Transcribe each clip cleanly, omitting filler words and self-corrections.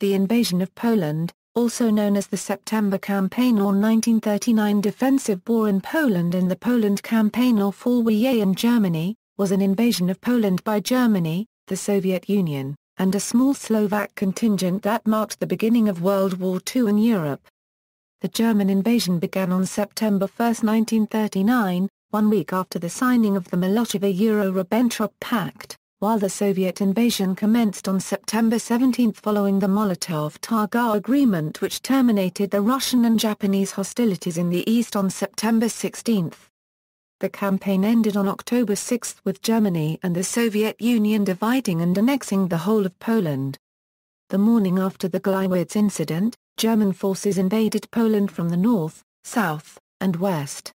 The invasion of Poland, also known as the September Campaign or 1939 Defensive War in Poland and the Poland Campaign or Fall Weiß in Germany, was an invasion of Poland by Germany, the Soviet Union, and a small Slovak contingent that marked the beginning of World War II in Europe. The German invasion began on September 1, 1939, 1 week after the signing of the Molotov-Tōgō-Ribbentrop Pact, while the Soviet invasion commenced on September 17 following the Molotov-Tōgō agreement which terminated the Russian and Japanese hostilities in the east on September 16. The campaign ended on October 6 with Germany and the Soviet Union dividing and annexing the whole of Poland. The morning after the Gleiwitz incident, German forces invaded Poland from the north, south, and west.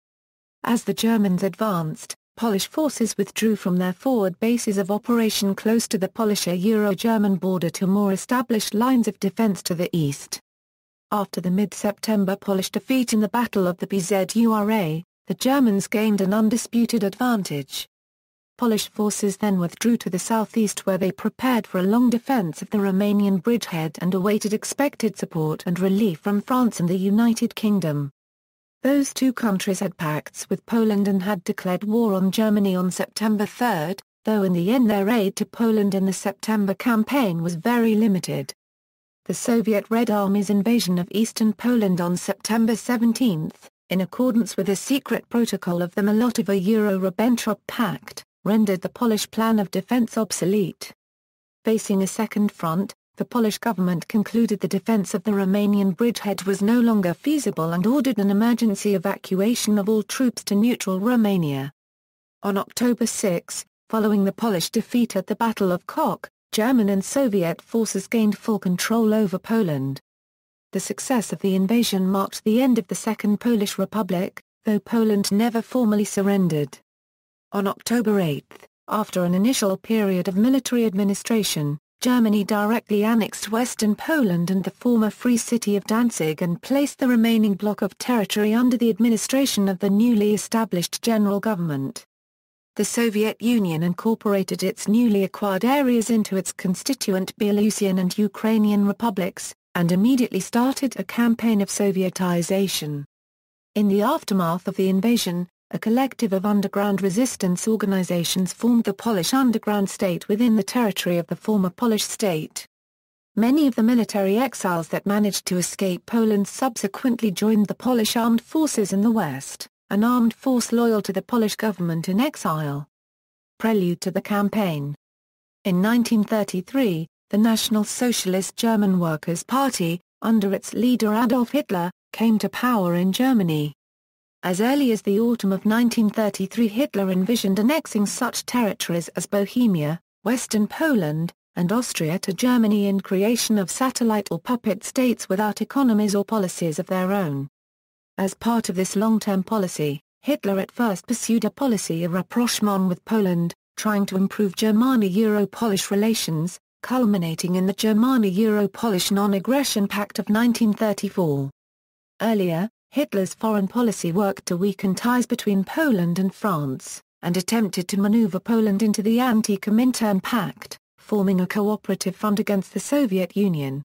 As the Germans advanced, Polish forces withdrew from their forward bases of operation close to the Polish-Euro-German border to more established lines of defense to the east. After the mid-September Polish defeat in the Battle of the Bzura, the Germans gained an undisputed advantage. Polish forces then withdrew to the southeast where they prepared for a long defense of the Romanian Bridgehead and awaited expected support and relief from France and the United Kingdom. Those two countries had pacts with Poland and had declared war on Germany on September 3, though in the end their aid to Poland in the September campaign was very limited. The Soviet Red Army's invasion of eastern Poland on September 17, in accordance with a secret protocol of the Molotov-Tōgō-Ribbentrop Pact, rendered the Polish plan of defense obsolete. Facing a second front, the Polish government concluded the defense of the Romanian Bridgehead was no longer feasible and ordered an emergency evacuation of all troops to neutral Romania. On October 6, following the Polish defeat at the Battle of Kock, German and Soviet forces gained full control over Poland. The success of the invasion marked the end of the Second Polish Republic, though Poland never formally surrendered. On October 8, after an initial period of military administration, Germany directly annexed western Poland and the former Free City of Danzig and placed the remaining block of territory under the administration of the newly established general government. The Soviet Union incorporated its newly acquired areas into its constituent Belarusian and Ukrainian republics, and immediately started a campaign of Sovietization. In the aftermath of the invasion, a collective of underground resistance organizations formed the Polish underground state within the territory of the former Polish state. Many of the military exiles that managed to escape Poland subsequently joined the Polish armed forces in the West, an armed force loyal to the Polish government in exile. Prelude to the campaign. In 1933, the National Socialist German Workers' Party, under its leader Adolf Hitler, came to power in Germany. As early as the autumn of 1933 Hitler envisioned annexing such territories as Bohemia, western Poland, and Austria to Germany in creation of satellite or puppet states without economies or policies of their own. As part of this long-term policy, Hitler at first pursued a policy of rapprochement with Poland, trying to improve Germano-Euro-Polish relations, culminating in the Germano-Euro-Polish Non-Aggression Pact of 1934. Earlier, Hitler's foreign policy worked to weaken ties between Poland and France, and attempted to maneuver Poland into the Anti-Comintern Pact, forming a cooperative front against the Soviet Union.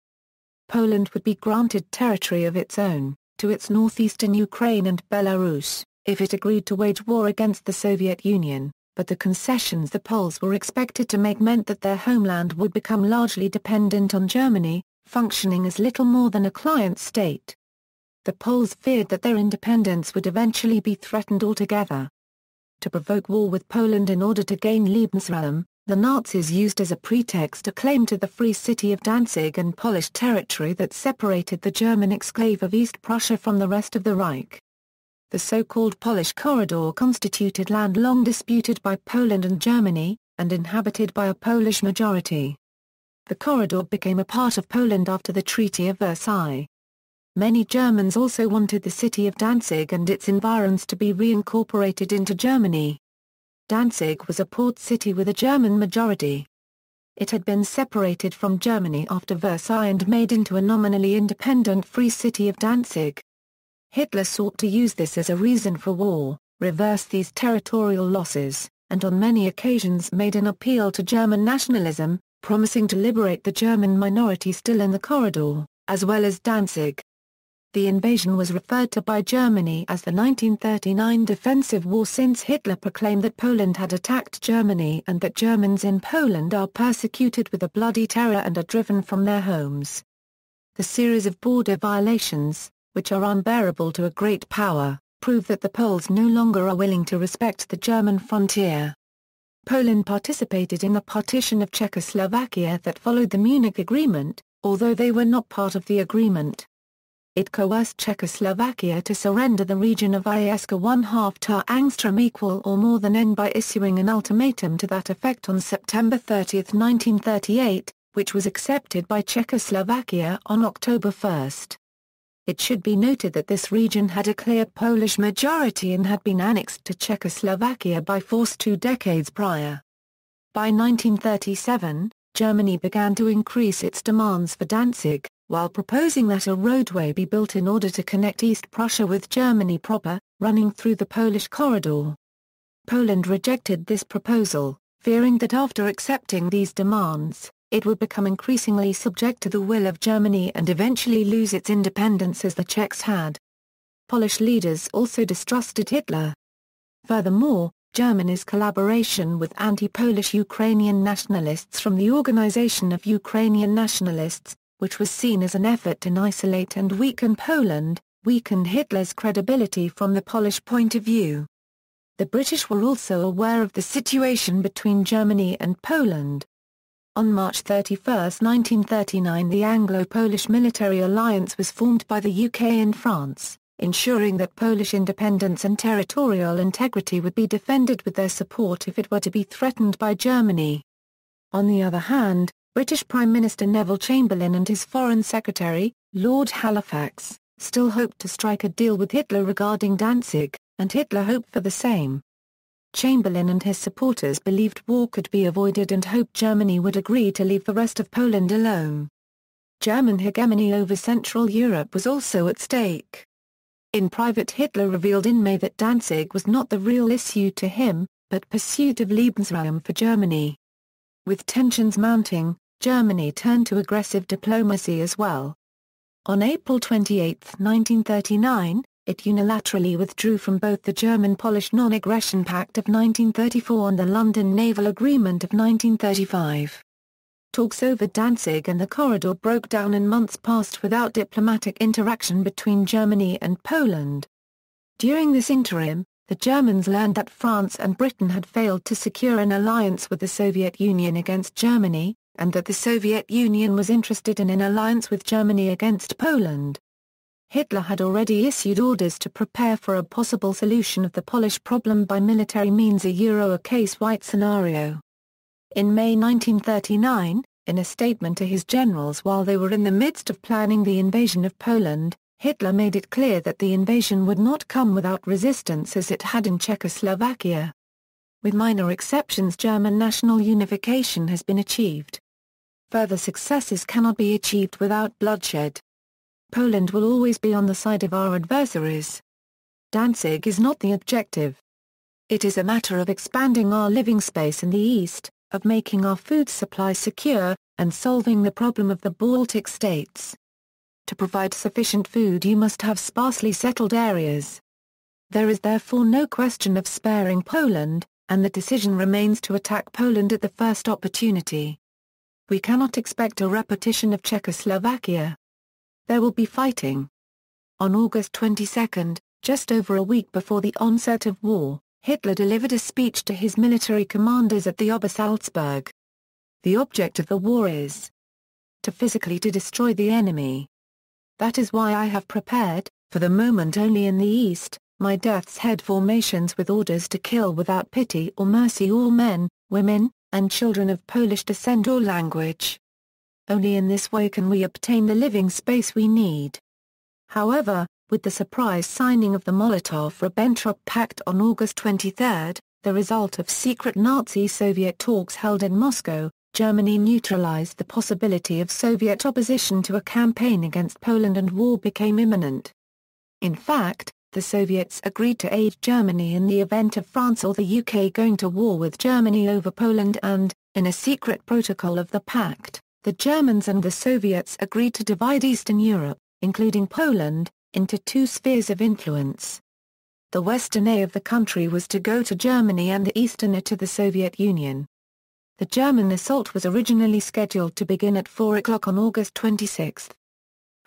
Poland would be granted territory of its own, to its northeastern Ukraine and Belarus, if it agreed to wage war against the Soviet Union, but the concessions the Poles were expected to make meant that their homeland would become largely dependent on Germany, functioning as little more than a client state. The Poles feared that their independence would eventually be threatened altogether. To provoke war with Poland in order to gain Lebensraum, the Nazis used as a pretext a claim to the Free City of Danzig and Polish territory that separated the German exclave of East Prussia from the rest of the Reich. The so-called Polish Corridor constituted land long disputed by Poland and Germany, and inhabited by a Polish majority. The corridor became a part of Poland after the Treaty of Versailles. Many Germans also wanted the city of Danzig and its environs to be reincorporated into Germany. Danzig was a port city with a German majority. It had been separated from Germany after Versailles and made into a nominally independent Free City of Danzig. Hitler sought to use this as a reason for war, reverse these territorial losses, and on many occasions made an appeal to German nationalism, promising to liberate the German minority still in the corridor, as well as Danzig. The invasion was referred to by Germany as the 1939 defensive war, since Hitler proclaimed that Poland had attacked Germany and that Germans in Poland are persecuted with a bloody terror and are driven from their homes. The series of border violations, which are unbearable to a great power, prove that the Poles no longer are willing to respect the German frontier. Poland participated in the partition of Czechoslovakia that followed the Munich Agreement, although they were not part of the agreement. It coerced Czechoslovakia to surrender the region of Iesca 1/2 angstrom equal or more than N by issuing an ultimatum to that effect on September 30, 1938, which was accepted by Czechoslovakia on October 1. It should be noted that this region had a clear Polish majority and had been annexed to Czechoslovakia by force 2 decades prior. By 1937, Germany began to increase its demands for Danzig, while proposing that a roadway be built in order to connect East Prussia with Germany proper, running through the Polish corridor. Poland rejected this proposal, fearing that after accepting these demands, it would become increasingly subject to the will of Germany and eventually lose its independence as the Czechs had. Polish leaders also distrusted Hitler. Furthermore, Germany's collaboration with anti-Polish Ukrainian nationalists from the Organization of Ukrainian Nationalists, which was seen as an effort to isolate and weaken Poland, weakened Hitler's credibility from the Polish point of view. The British were also aware of the situation between Germany and Poland. On March 31, 1939, the Anglo-Polish military alliance was formed by the UK and France, ensuring that Polish independence and territorial integrity would be defended with their support if it were to be threatened by Germany. On the other hand, British Prime Minister Neville Chamberlain and his Foreign Secretary, Lord Halifax, still hoped to strike a deal with Hitler regarding Danzig, and Hitler hoped for the same. Chamberlain and his supporters believed war could be avoided and hoped Germany would agree to leave the rest of Poland alone. German hegemony over Central Europe was also at stake. In private, Hitler revealed in May that Danzig was not the real issue to him, but pursuit of Lebensraum for Germany. With tensions mounting, Germany turned to aggressive diplomacy as well. On April 28, 1939, it unilaterally withdrew from both the German-Polish Non-Aggression Pact of 1934 and the London Naval Agreement of 1935. Talks over Danzig and the corridor broke down and months passed without diplomatic interaction between Germany and Poland. During this interim, the Germans learned that France and Britain had failed to secure an alliance with the Soviet Union against Germany, and that the Soviet Union was interested in an alliance with Germany against Poland. Hitler had already issued orders to prepare for a possible solution of the Polish problem by military means, a case white scenario. In May 1939, in a statement to his generals while they were in the midst of planning the invasion of Poland, Hitler made it clear that the invasion would not come without resistance as it had in Czechoslovakia. With minor exceptions, German national unification has been achieved. Further successes cannot be achieved without bloodshed. Poland will always be on the side of our adversaries. Danzig is not the objective. It is a matter of expanding our living space in the East, of making our food supply secure, and solving the problem of the Baltic states. To provide sufficient food you must have sparsely settled areas. There is therefore no question of sparing Poland, and the decision remains to attack Poland at the first opportunity. We cannot expect a repetition of Czechoslovakia. There will be fighting. On August 22, just over a week before the onset of war, Hitler delivered a speech to his military commanders at the Obersalzberg. The object of the war is to physically destroy the enemy. That is why I have prepared, for the moment only in the East, my death's head formations with orders to kill without pity or mercy all men, women, and children of Polish descent or language. Only in this way can we obtain the living space we need. However, with the surprise signing of the Molotov-Ribbentrop Pact on August 23, the result of secret Nazi-Soviet talks held in Moscow, Germany neutralized the possibility of Soviet opposition to a campaign against Poland and war became imminent. In fact, the Soviets agreed to aid Germany in the event of France or the UK going to war with Germany over Poland and, in a secret protocol of the pact, the Germans and the Soviets agreed to divide Eastern Europe, including Poland, into two spheres of influence. The western A of the country was to go to Germany and the eastern A to the Soviet Union. The German assault was originally scheduled to begin at 4 o'clock on August 26.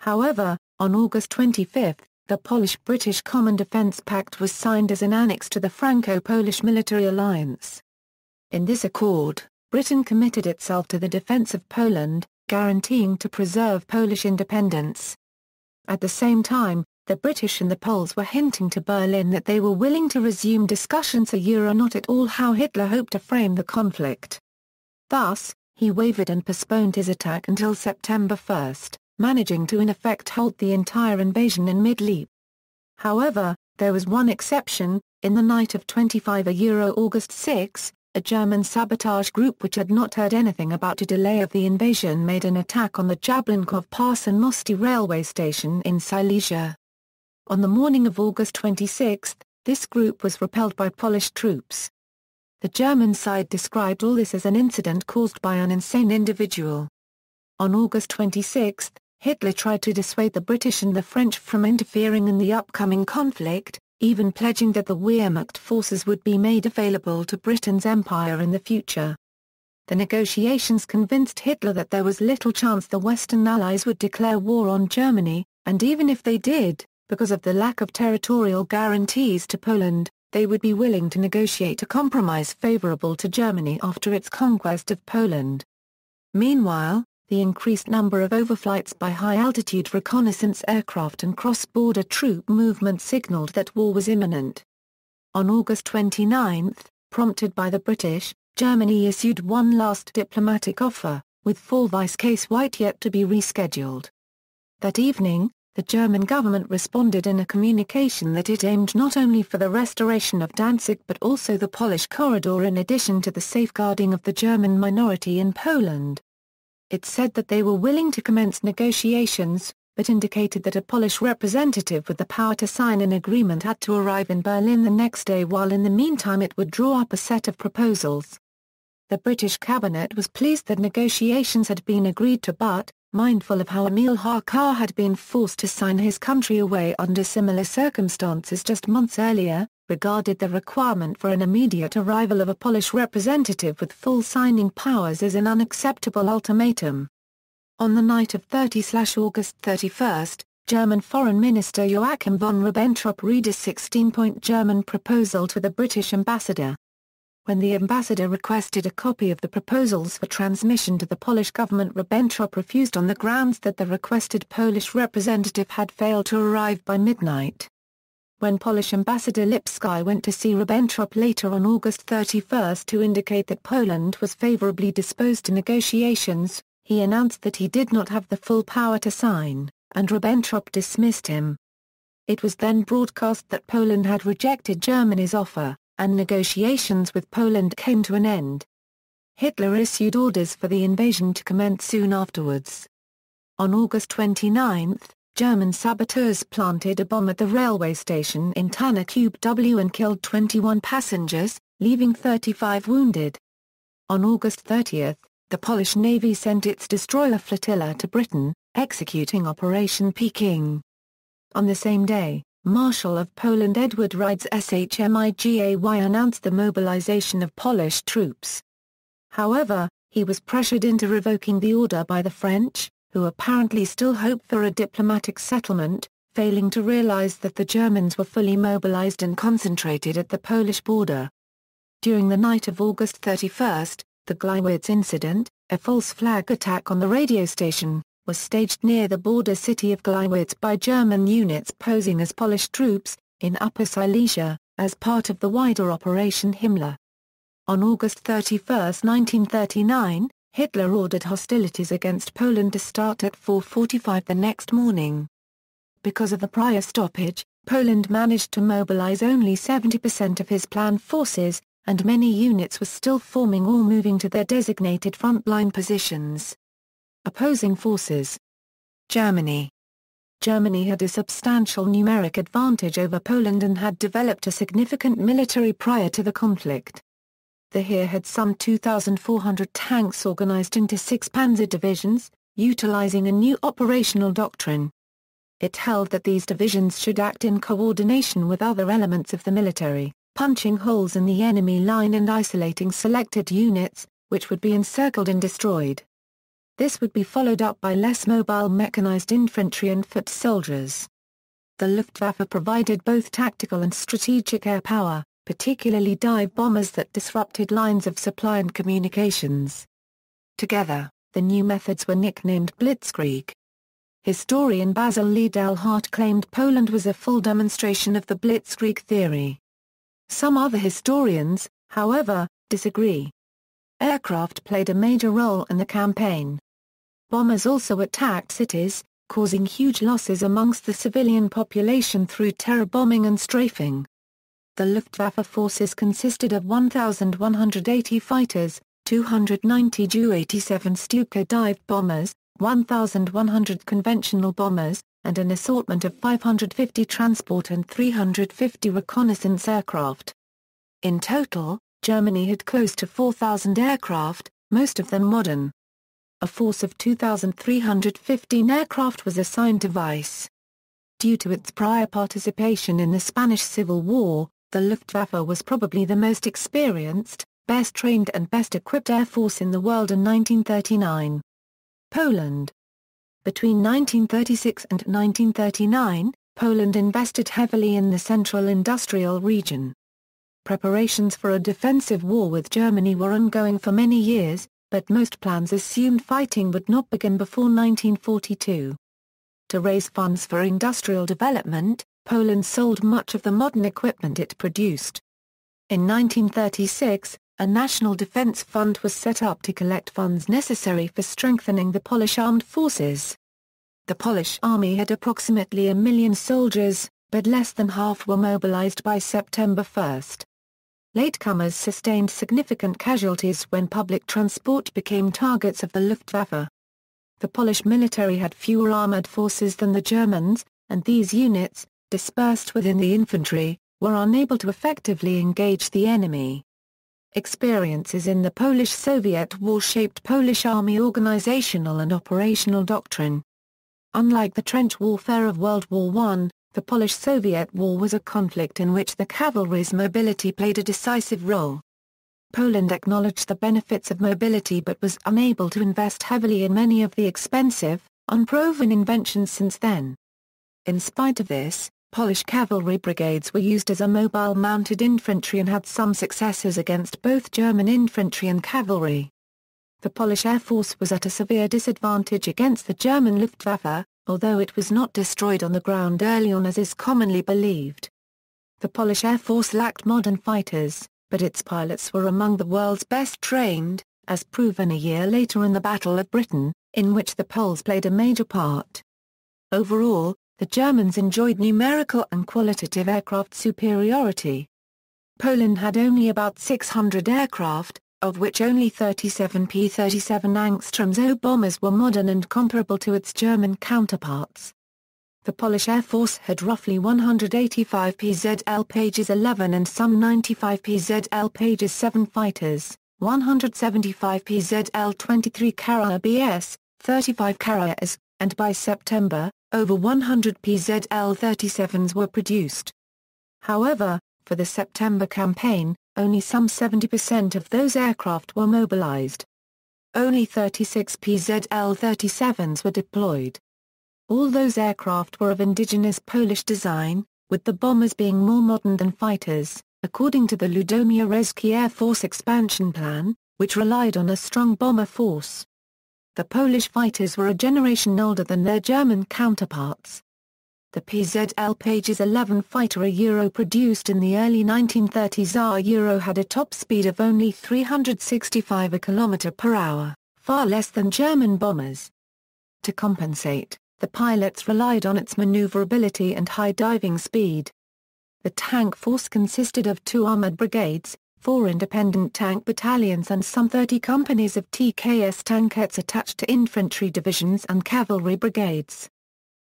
However, on August 25, the Polish-British Common Defence Pact was signed as an annex to the Franco-Polish military alliance. In this accord, Britain committed itself to the defence of Poland, guaranteeing to preserve Polish independence. At the same time, the British and the Poles were hinting to Berlin that they were willing to resume discussions not at all how Hitler hoped to frame the conflict. Thus, he wavered and postponed his attack until September 1, managing to in effect halt the entire invasion in mid-leap. However, there was one exception: in the night of 25 August 6, a German sabotage group which had not heard anything about a delay of the invasion made an attack on the Jablonkov Pass and Mosty railway station in Silesia. On the morning of August 26, this group was repelled by Polish troops. The German side described all this as an incident caused by an insane individual. On August 26, Hitler tried to dissuade the British and the French from interfering in the upcoming conflict, even pledging that the Wehrmacht forces would be made available to Britain's empire in the future. The negotiations convinced Hitler that there was little chance the Western Allies would declare war on Germany, and even if they did, because of the lack of territorial guarantees to Poland, they would be willing to negotiate a compromise favorable to Germany after its conquest of Poland. Meanwhile, the increased number of overflights by high-altitude reconnaissance aircraft and cross-border troop movement signaled that war was imminent. On August 29, prompted by the British, Germany issued one last diplomatic offer, with Fall Weiß case White yet to be rescheduled. That evening, the German government responded in a communication that it aimed not only for the restoration of Danzig but also the Polish corridor in addition to the safeguarding of the German minority in Poland. It said that they were willing to commence negotiations, but indicated that a Polish representative with the power to sign an agreement had to arrive in Berlin the next day, while in the meantime it would draw up a set of proposals. The British cabinet was pleased that negotiations had been agreed to but, mindful of how Emil Hacha had been forced to sign his country away under similar circumstances just months earlier, regarded the requirement for an immediate arrival of a Polish representative with full signing powers as an unacceptable ultimatum. On the night of 30/August 31, German Foreign Minister Joachim von Ribbentrop read a 16-point German proposal to the British ambassador. When the ambassador requested a copy of the proposals for transmission to the Polish government, Ribbentrop refused on the grounds that the requested Polish representative had failed to arrive by midnight. When Polish ambassador Lipski went to see Ribbentrop later on August 31 to indicate that Poland was favorably disposed to negotiations, he announced that he did not have the full power to sign, and Ribbentrop dismissed him. It was then broadcast that Poland had rejected Germany's offer, and negotiations with Poland came to an end. Hitler issued orders for the invasion to commence soon afterwards. On August 29, German saboteurs planted a bomb at the railway station in Tanachube W and killed 21 passengers, leaving 35 wounded. On August 30, the Polish Navy sent its destroyer flotilla to Britain, executing Operation Peking. On the same day, Marshal of Poland Edward Ried's SHMIGAY announced the mobilization of Polish troops. However, he was pressured into revoking the order by the French, who apparently still hoped for a diplomatic settlement, failing to realize that the Germans were fully mobilized and concentrated at the Polish border. During the night of August 31, the Gleiwitz incident, a false flag attack on the radio station, was staged near the border city of Gleiwitz by German units posing as Polish troops, in Upper Silesia, as part of the wider Operation Himmler. On August 31, 1939, Hitler ordered hostilities against Poland to start at 4:45 the next morning. Because of the prior stoppage, Poland managed to mobilize only 70% of his planned forces, and many units were still forming or moving to their designated frontline positions. Opposing forces. Germany. Germany had a substantial numeric advantage over Poland and had developed a significant military prior to the conflict. The Heer had some 2,400 tanks organized into 6 panzer divisions, utilizing a new operational doctrine. It held that these divisions should act in coordination with other elements of the military, punching holes in the enemy line and isolating selected units, which would be encircled and destroyed. This would be followed up by less mobile mechanized infantry and foot soldiers. The Luftwaffe provided both tactical and strategic air power, particularly dive bombers that disrupted lines of supply and communications. Together, the new methods were nicknamed Blitzkrieg. Historian Basil Lee-Delhart claimed Poland was a full demonstration of the Blitzkrieg theory. Some other historians, however, disagree. Aircraft played a major role in the campaign. Bombers also attacked cities, causing huge losses amongst the civilian population through terror bombing and strafing. The Luftwaffe forces consisted of 1,180 fighters, 290 Ju-87 Stuka dive bombers, 1,100 conventional bombers, and an assortment of 550 transport and 350 reconnaissance aircraft. In total, Germany had close to 4,000 aircraft, most of them modern. A force of 2,315 aircraft was assigned to Weiss. Due to its prior participation in the Spanish Civil War, the Luftwaffe was probably the most experienced, best trained and best equipped air force in the world in 1939. Poland. Between 1936 and 1939, Poland invested heavily in the central industrial region. Preparations for a defensive war with Germany were ongoing for many years, but most plans assumed fighting would not begin before 1942. To raise funds for industrial development, Poland sold much of the modern equipment it produced. In 1936, a national defense fund was set up to collect funds necessary for strengthening the Polish armed forces. The Polish army had approximately 1 million soldiers, but less than half were mobilized by September 1. Latecomers sustained significant casualties when public transport became targets of the Luftwaffe. The Polish military had fewer armored forces than the Germans, and these units, dispersed within the infantry, were unable to effectively engage the enemy. Experiences in the Polish-Soviet War shaped Polish army organizational and operational doctrine. Unlike the trench warfare of World War I, the Polish-Soviet War was a conflict in which the cavalry's mobility played a decisive role. Poland acknowledged the benefits of mobility but was unable to invest heavily in many of the expensive, unproven inventions since then. In spite of this, Polish cavalry brigades were used as a mobile mounted infantry and had some successes against both German infantry and cavalry. The Polish Air Force was at a severe disadvantage against the German Luftwaffe, although it was not destroyed on the ground early on as is commonly believed. The Polish Air Force lacked modern fighters, but its pilots were among the world's best trained, as proven a year later in the Battle of Britain, in which the Poles played a major part. Overall, the Germans enjoyed numerical and qualitative aircraft superiority. Poland had only about 600 aircraft, of which only 37 P-37 Angstroms O bombers were modern and comparable to its German counterparts. The Polish Air Force had roughly 185 PZL Pages 11 and some 95 PZL Pages 7 fighters, 175 PZL 23 Kara BS, 35 Kara S, and by September, over 100 PZL 37s were produced. However, for the September campaign, only some 70% of those aircraft were mobilized. Only 36 PZL 37s were deployed. All those aircraft were of indigenous Polish design, with the bombers being more modern than fighters, according to the Ludomir-Rezki Air Force expansion plan, which relied on a strong bomber force. The Polish fighters were a generation older than their German counterparts. The PZL Pages 11 fighter Euro produced in the early 1930s Euro had a top speed of only 365 km/h, far less than German bombers. To compensate, the pilots relied on its maneuverability and high diving speed. The tank force consisted of 2 armored brigades, 4 independent tank battalions and some 30 companies of TKS tankettes attached to infantry divisions and cavalry brigades.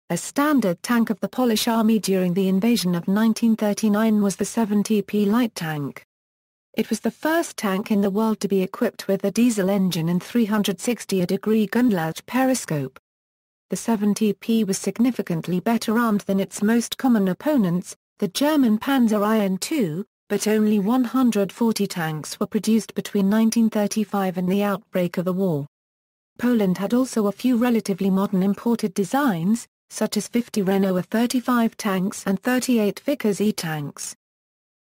A standard tank of the Polish army during the invasion of 1939 was the 70P light tank. It was the first tank in the world to be equipped with a diesel engine and 360-degree gun-latch periscope. The 70P was significantly better armed than its most common opponents, the German Panzer IN-2, but only 140 tanks were produced between 1935 and the outbreak of the war. Poland had also a few relatively modern imported designs, such as 50 Renault 35 tanks and 38 Vickers E tanks.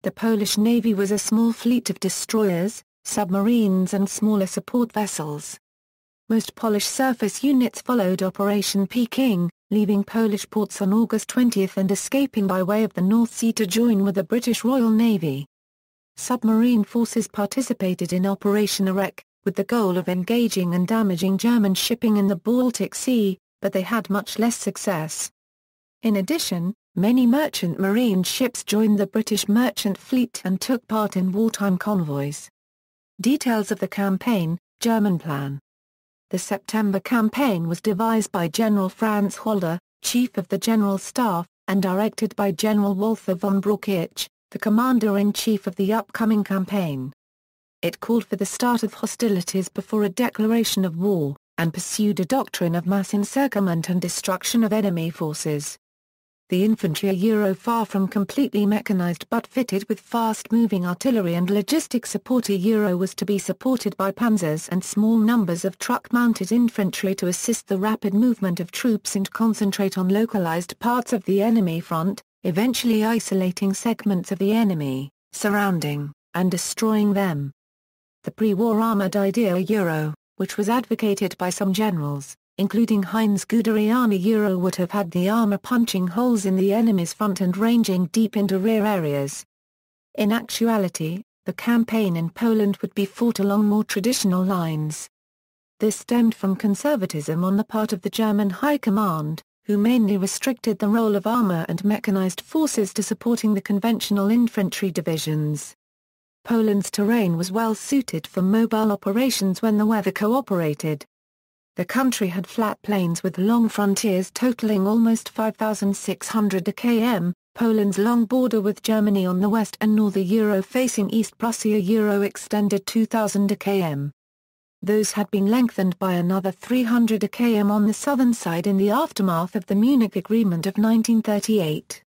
The Polish Navy was a small fleet of destroyers, submarines and smaller support vessels. Most Polish surface units followed Operation Peking, leaving Polish ports on August 20 and escaping by way of the North Sea to join with the British Royal Navy. Submarine forces participated in Operation Erek, with the goal of engaging and damaging German shipping in the Baltic Sea, but they had much less success. In addition, many merchant marine ships joined the British merchant fleet and took part in wartime convoys. Details of the campaign, German plan. The September campaign was devised by General Franz Halder, Chief of the General Staff, and directed by General Walther von Brauchitsch, the Commander-in-Chief of the upcoming campaign. It called for the start of hostilities before a declaration of war, and pursued a doctrine of mass encirclement and destruction of enemy forces. The infantry, far from completely mechanized but fitted with fast-moving artillery and logistic support, was to be supported by panzers and small numbers of truck-mounted infantry to assist the rapid movement of troops and concentrate on localized parts of the enemy front, eventually isolating segments of the enemy, surrounding, and destroying them. The pre-war armored idea, which was advocated by some generals, including Heinz Guderiani, would have had the armor punching holes in the enemy's front and ranging deep into rear areas. In actuality, the campaign in Poland would be fought along more traditional lines. This stemmed from conservatism on the part of the German High Command, who mainly restricted the role of armor and mechanized forces to supporting the conventional infantry divisions. Poland's terrain was well suited for mobile operations when the weather cooperated. The country had flat plains with long frontiers totaling almost 5,600 km, Poland's long border with Germany on the west and north facing East Prussia extended 2,000 km. Those had been lengthened by another 300 km on the southern side in the aftermath of the Munich Agreement of 1938.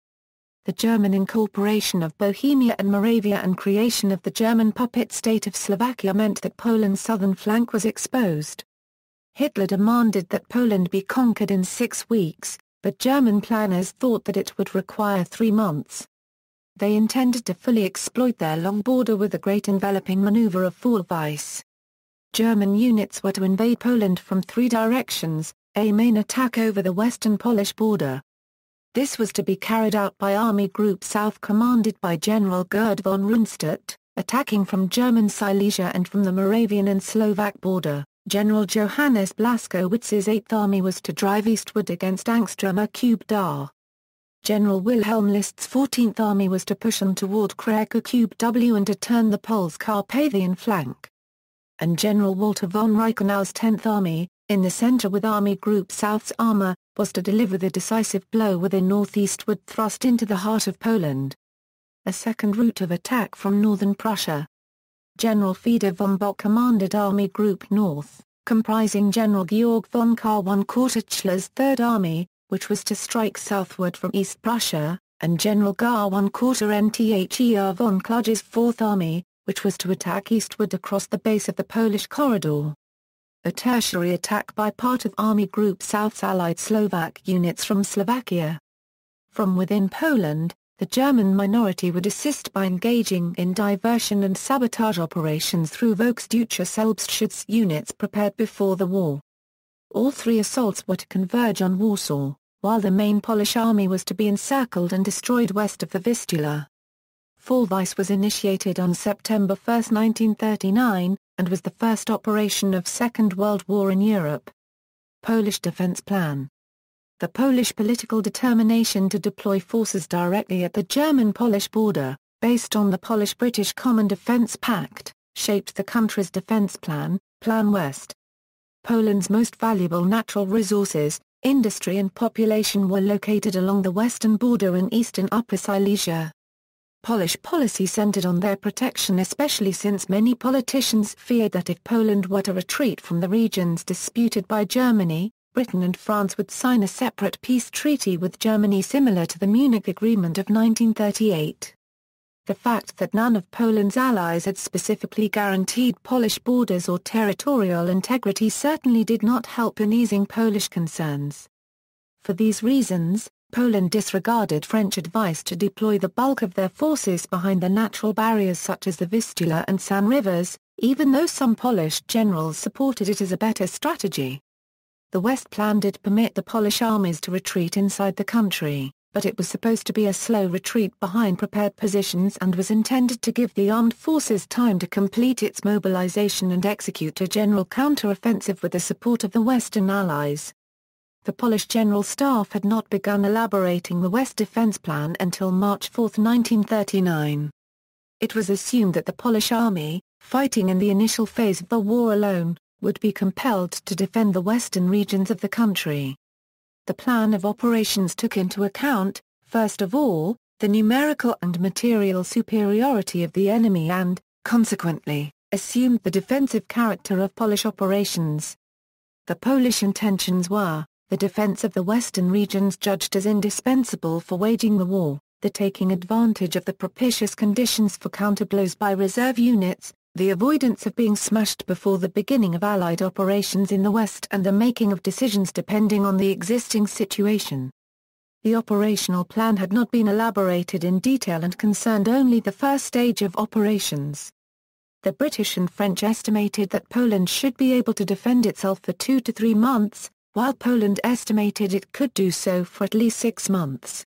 The German incorporation of Bohemia and Moravia and creation of the German puppet state of Slovakia meant that Poland's southern flank was exposed. Hitler demanded that Poland be conquered in 6 weeks, but German planners thought that it would require 3 months. They intended to fully exploit their long border with the great enveloping maneuver of Fall Weiß. German units were to invade Poland from 3 directions, a main attack over the western Polish border. This was to be carried out by Army Group South commanded by General Gerd von Rundstedt, attacking from German Silesia and from the Moravian and Slovak border. General Johannes Blaskowitz's 8th Army was to drive eastward against Angstromer Cube Dar. General Wilhelm List's 14th Army was to push on toward Kraków Cube W and to turn the Poles' Carpathian flank. And General Walter von Reichenau's 10th Army, in the center with Army Group South's armor, was to deliver the decisive blow with a northeastward thrust into the heart of Poland. A second route of attack from northern Prussia. General Feder von Bock commanded Army Group North, comprising General Georg von Kar-1-Quartertschler's 3rd Army, which was to strike southward from East Prussia, and General Gar-1-Quarter-Nther von Kluge's 4th Army, which was to attack eastward across the base of the Polish corridor. A tertiary attack by part of Army Group South's allied Slovak units from Slovakia. From within Poland, the German minority would assist by engaging in diversion and sabotage operations through Volksdeutsche Selbstschutz units prepared before the war. All 3 assaults were to converge on Warsaw, while the main Polish army was to be encircled and destroyed west of the Vistula. Fall Weiß was initiated on September 1, 1939, and was the first operation of Second World War in Europe. Polish defense plan. The Polish political determination to deploy forces directly at the German-Polish border, based on the Polish-British Common Defense Pact, shaped the country's defense plan, Plan West. Poland's most valuable natural resources, industry and population were located along the western border in eastern Upper Silesia. Polish policy centered on their protection, especially since many politicians feared that if Poland were to retreat from the regions disputed by Germany, Britain and France would sign a separate peace treaty with Germany similar to the Munich Agreement of 1938. The fact that none of Poland's allies had specifically guaranteed Polish borders or territorial integrity certainly did not help in easing Polish concerns. For these reasons, Poland disregarded French advice to deploy the bulk of their forces behind the natural barriers such as the Vistula and San rivers, even though some Polish generals supported it as a better strategy. The West plan did permit the Polish armies to retreat inside the country, but it was supposed to be a slow retreat behind prepared positions and was intended to give the armed forces time to complete its mobilization and execute a general counter-offensive with the support of the Western Allies. The Polish General Staff had not begun elaborating the West Defense Plan until March 4, 1939. It was assumed that the Polish army, fighting in the initial phase of the war alone, would be compelled to defend the western regions of the country. The plan of operations took into account, first of all, the numerical and material superiority of the enemy and, consequently, assumed the defensive character of Polish operations. The Polish intentions were, the defense of the western regions judged as indispensable for waging the war, the taking advantage of the propitious conditions for counterblows by reserve units, the avoidance of being smashed before the beginning of Allied operations in the West and the making of decisions depending on the existing situation. The operational plan had not been elaborated in detail and concerned only the first stage of operations. The British and French estimated that Poland should be able to defend itself for 2 to 3 months, while Poland estimated it could do so for at least 6 months.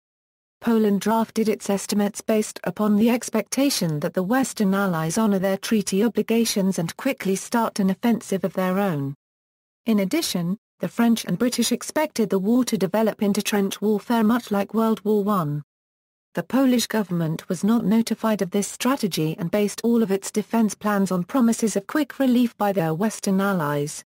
Poland drafted its estimates based upon the expectation that the Western Allies honor their treaty obligations and quickly start an offensive of their own. In addition, the French and British expected the war to develop into trench warfare much like World War I. The Polish government was not notified of this strategy and based all of its defense plans on promises of quick relief by their Western Allies.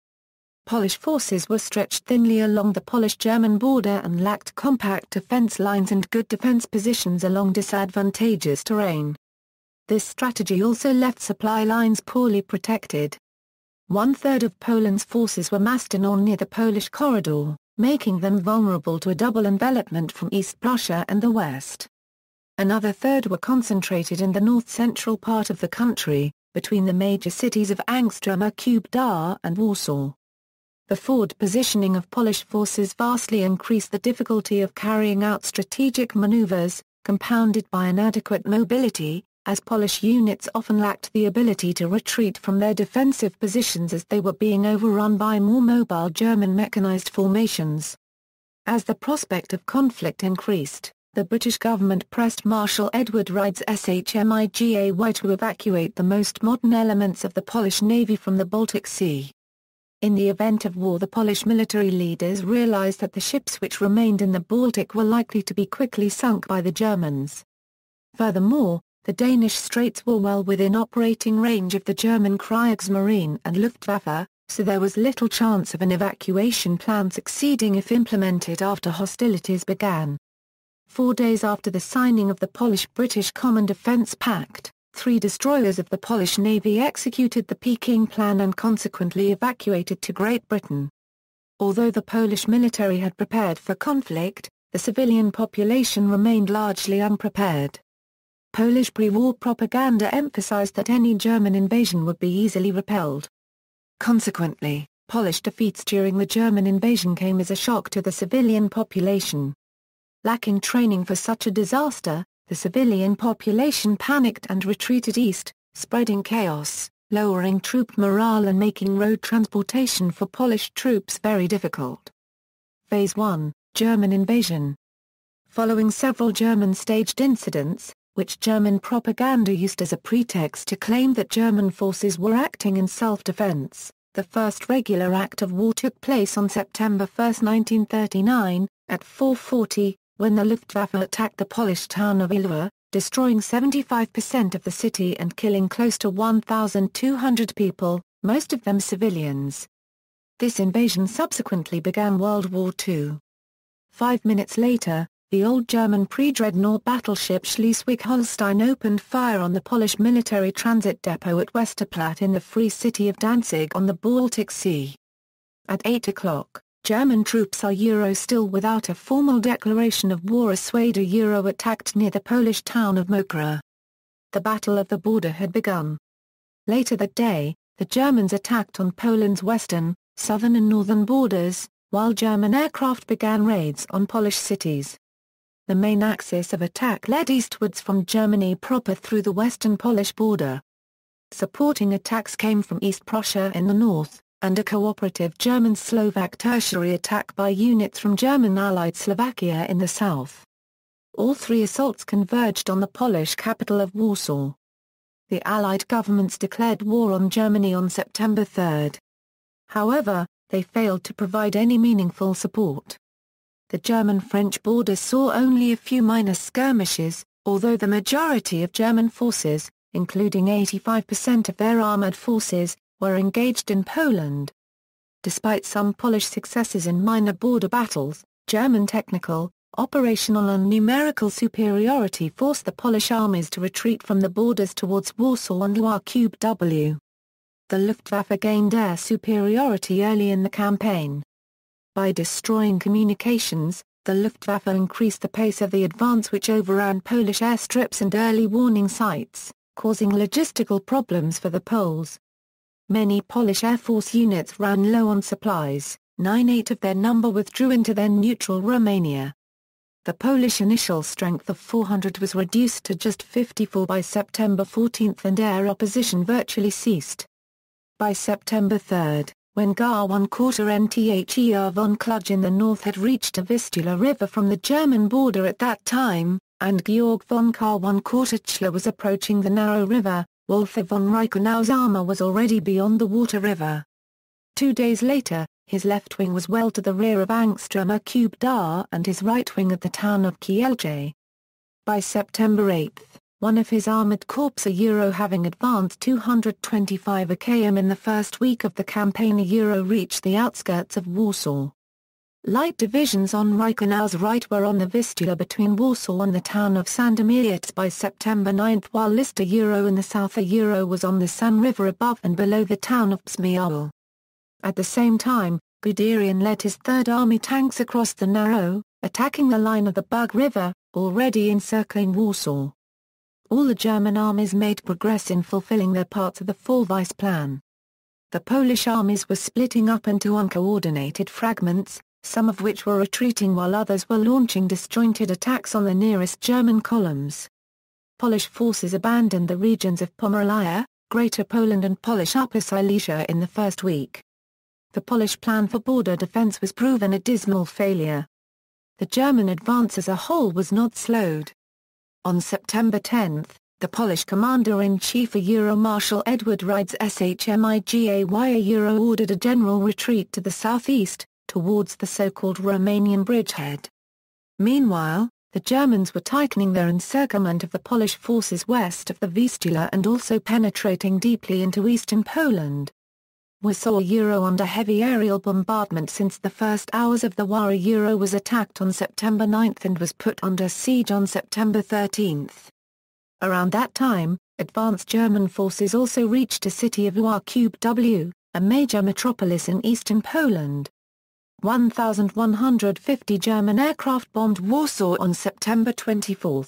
Polish forces were stretched thinly along the Polish-German border and lacked compact defense lines and good defense positions along disadvantageous terrain. This strategy also left supply lines poorly protected. 1/3 of Poland's forces were massed in or near the Polish corridor, making them vulnerable to a double envelopment from East Prussia and the West. Another third were concentrated in the north-central part of the country, between the major cities of Angstrom, Kubda and Warsaw. The forward positioning of Polish forces vastly increased the difficulty of carrying out strategic maneuvers, compounded by inadequate mobility, as Polish units often lacked the ability to retreat from their defensive positions as they were being overrun by more mobile German mechanized formations. As the prospect of conflict increased, the British government pressed Marshal Edward Reid's SHMIGAY to evacuate the most modern elements of the Polish Navy from the Baltic Sea. In the event of war, the Polish military leaders realized that the ships which remained in the Baltic were likely to be quickly sunk by the Germans. Furthermore, the Danish Straits were well within operating range of the German Kriegsmarine and Luftwaffe, so there was little chance of an evacuation plan succeeding if implemented after hostilities began. 4 days after the signing of the Polish-British Common Defence Pact, 3 destroyers of the Polish Navy executed the Peking Plan and consequently evacuated to Great Britain. Although the Polish military had prepared for conflict, the civilian population remained largely unprepared. Polish pre-war propaganda emphasized that any German invasion would be easily repelled. Consequently, Polish defeats during the German invasion came as a shock to the civilian population. Lacking training for such a disaster, the civilian population panicked and retreated east, spreading chaos, lowering troop morale and making road transportation for Polish troops very difficult. Phase 1, German invasion. Following several German-staged incidents, which German propaganda used as a pretext to claim that German forces were acting in self-defense, the first regular act of war took place on September 1, 1939, at 4:40, when the Luftwaffe attacked the Polish town of Ilwa, destroying 75% of the city and killing close to 1,200 people, most of them civilians. This invasion subsequently began World War II. 5 minutes later, the old German pre-dreadnought battleship Schleswig-Holstein opened fire on the Polish military transit depot at Westerplatte in the Free City of Danzig on the Baltic Sea. At 8 o'clock, German troops are still without a formal declaration of war attacked near the Polish town of Mokra. The Battle of the Border had begun. Later that day, the Germans attacked on Poland's western, southern and northern borders, while German aircraft began raids on Polish cities. The main axis of attack led eastwards from Germany proper through the western Polish border. Supporting attacks came from East Prussia in the north, and a cooperative German-Slovak tertiary attack by units from German-allied Slovakia in the south. All three assaults converged on the Polish capital of Warsaw. The Allied governments declared war on Germany on September 3. However, they failed to provide any meaningful support. The German-French border saw only a few minor skirmishes, although the majority of German forces, including 85% of their armoured forces, were engaged in Poland. Despite some Polish successes in minor border battles, German technical, operational and numerical superiority forced the Polish armies to retreat from the borders towards Warsaw and wrześniowa. The Luftwaffe gained air superiority early in the campaign. By destroying communications, the Luftwaffe increased the pace of the advance which overran Polish airstrips and early warning sites, causing logistical problems for the Poles. Many Polish Air Force units ran low on supplies, 9/8 of their number withdrew into then neutral Romania. The Polish initial strength of 400 was reduced to just 54 by September 14 and air opposition virtually ceased. By September 3, when Gar 1/4 Nther von Kluge in the north had reached the Vistula River from the German border at that time, and Georg von Kahr 1/4 Chla was approaching the narrow river, Walther von Reichenau's armour was already beyond the Water River. 2 days later, his left wing was well to the rear of Angstromer Dar and his right wing at the town of Kielce. By September 8, one of his armoured corps having advanced 225 km in the first week of the campaign reached the outskirts of Warsaw. Light divisions on Reichenau's right were on the Vistula between Warsaw and the town of Sandomierz by September 9, while Lister in the south was on the San River above and below the town of Przemysł. At the same time, Guderian led his Third Army tanks across the Narrow, attacking the line of the Bug River, already encircling Warsaw. All the German armies made progress in fulfilling their parts of the Fall Weiß plan. The Polish armies were splitting up into uncoordinated fragments, some of which were retreating while others were launching disjointed attacks on the nearest German columns. Polish forces abandoned the regions of Pomerania, Greater Poland and Polish Upper Silesia in the first week. The Polish plan for border defense was proven a dismal failure. The German advance as a whole was not slowed. On September 10, the Polish commander-in-chief Marshal Edward Riedz Shmigay ordered a general retreat to the southeast, towards the so-called Romanian Bridgehead. Meanwhile, the Germans were tightening their encirclement of the Polish forces west of the Vistula and also penetrating deeply into eastern Poland. Warsaw under heavy aerial bombardment since the first hours of the war was attacked on September 9 and was put under siege on September 13. Around that time, advanced German forces also reached the city of Wrześniowa, a major metropolis in eastern Poland. 1,150 German aircraft bombed Warsaw on September 24.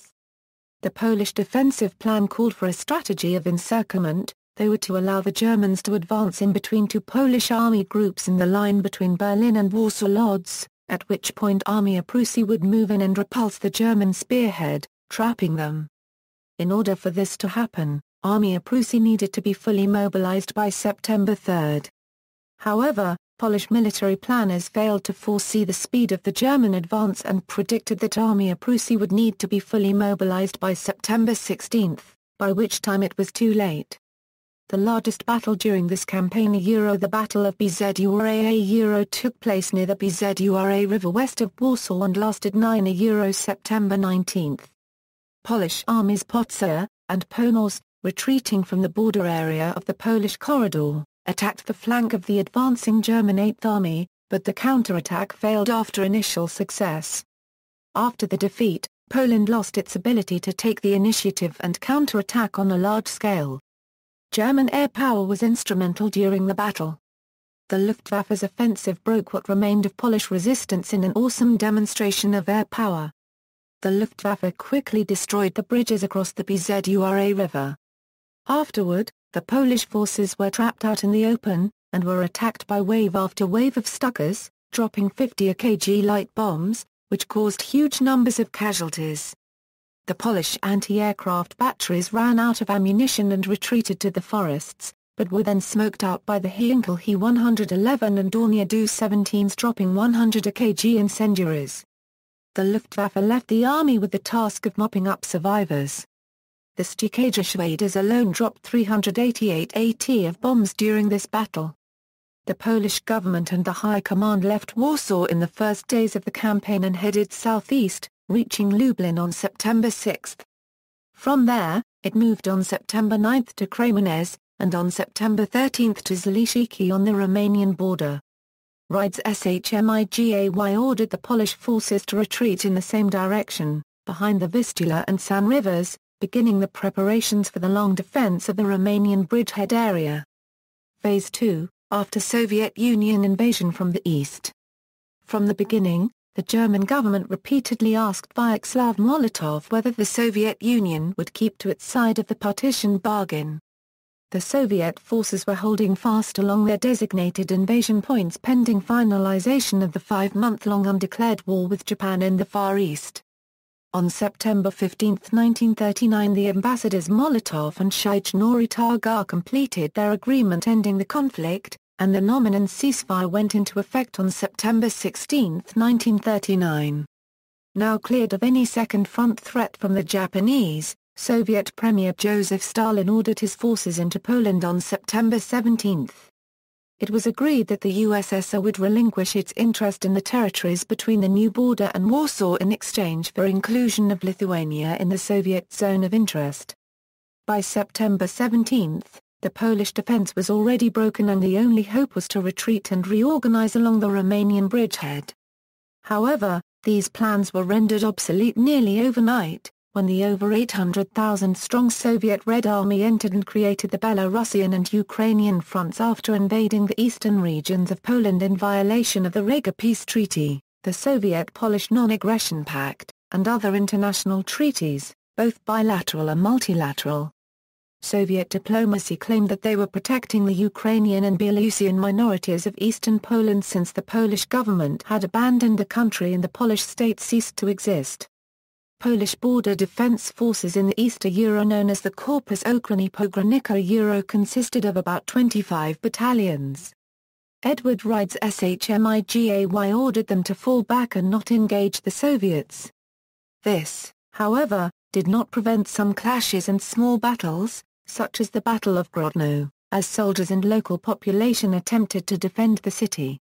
The Polish defensive plan called for a strategy of encirclement. They were to allow the Germans to advance in between two Polish army groups in the line between Berlin and Warsaw Lodz, at which point Armia Prusi would move in and repulse the German spearhead, trapping them. In order for this to happen, Armia Prusi needed to be fully mobilized by September 3. However, Polish military planners failed to foresee the speed of the German advance and predicted that Armia Prusi would need to be fully mobilized by September 16, by which time it was too late. The largest battle during this campaign the Battle of Bzura took place near the Bzura River west of Warsaw and lasted 9 September 19. Polish armies Potsdam and Ponorsk, retreating from the border area of the Polish corridor, attacked the flank of the advancing German Eighth Army, but the counterattack failed after initial success. After the defeat, Poland lost its ability to take the initiative and counterattack on a large scale. German air power was instrumental during the battle. The Luftwaffe's offensive broke what remained of Polish resistance in an awesome demonstration of air power. The Luftwaffe quickly destroyed the bridges across the Bzura River. Afterward, the Polish forces were trapped out in the open, and were attacked by wave after wave of Stukas, dropping 50 kg light bombs, which caused huge numbers of casualties. The Polish anti-aircraft batteries ran out of ammunition and retreated to the forests, but were then smoked out by the Heinkel He-111 and Dornier Do-17s, dropping 100 kg incendiaries. The Luftwaffe left the army with the task of mopping up survivors. The Stückageschwaders alone dropped 388 AT of bombs during this battle. The Polish government and the High Command left Warsaw in the first days of the campaign and headed southeast, reaching Lublin on September 6. From there, it moved on September 9 to Kremenez, and on September 13 to Zalishiki on the Romanian border. wrześniowa ordered the Polish forces to retreat in the same direction, behind the Vistula and San rivers, beginning the preparations for the long defense of the Romanian Bridgehead area. Phase 2, after Soviet Union invasion from the east. From the beginning, the German government repeatedly asked Vyacheslav Molotov whether the Soviet Union would keep to its side of the partition bargain. The Soviet forces were holding fast along their designated invasion points pending finalization of the 5-month-long undeclared war with Japan in the Far East. On September 15, 1939, the ambassadors Molotov and Wrześniowa completed their agreement ending the conflict, and the Nomonhan ceasefire went into effect on September 16, 1939. Now cleared of any second front threat from the Japanese, Soviet Premier Joseph Stalin ordered his forces into Poland on September 17. It was agreed that the USSR would relinquish its interest in the territories between the new border and Warsaw in exchange for inclusion of Lithuania in the Soviet zone of interest. By September 17, the Polish defense was already broken and the only hope was to retreat and reorganize along the Romanian bridgehead. However, these plans were rendered obsolete nearly overnight, when the over 800,000-strong Soviet Red Army entered and created the Belarusian and Ukrainian fronts after invading the eastern regions of Poland in violation of the Riga Peace Treaty, the Soviet-Polish Non-Aggression Pact, and other international treaties, both bilateral and multilateral. Soviet diplomacy claimed that they were protecting the Ukrainian and Belarusian minorities of eastern Poland since the Polish government had abandoned the country and the Polish state ceased to exist. Polish border defense forces in the east known as the Korpus Ochrony-Pograniczny consisted of about 25 battalions. Edward Rydz-Shmigay ordered them to fall back and not engage the Soviets. This, however, did not prevent some clashes and small battles, such as the Battle of Grodno, as soldiers and local population attempted to defend the city.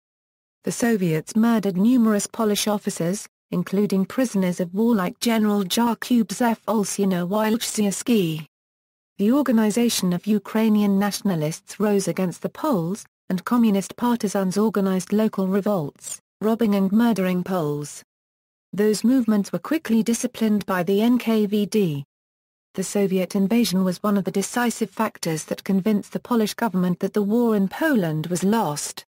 The Soviets murdered numerous Polish officers, including prisoners of war like General Jakub Olszewski. The organization of Ukrainian nationalists rose against the Poles, and communist partisans organized local revolts, robbing and murdering Poles. Those movements were quickly disciplined by the NKVD. The Soviet invasion was one of the decisive factors that convinced the Polish government that the war in Poland was lost.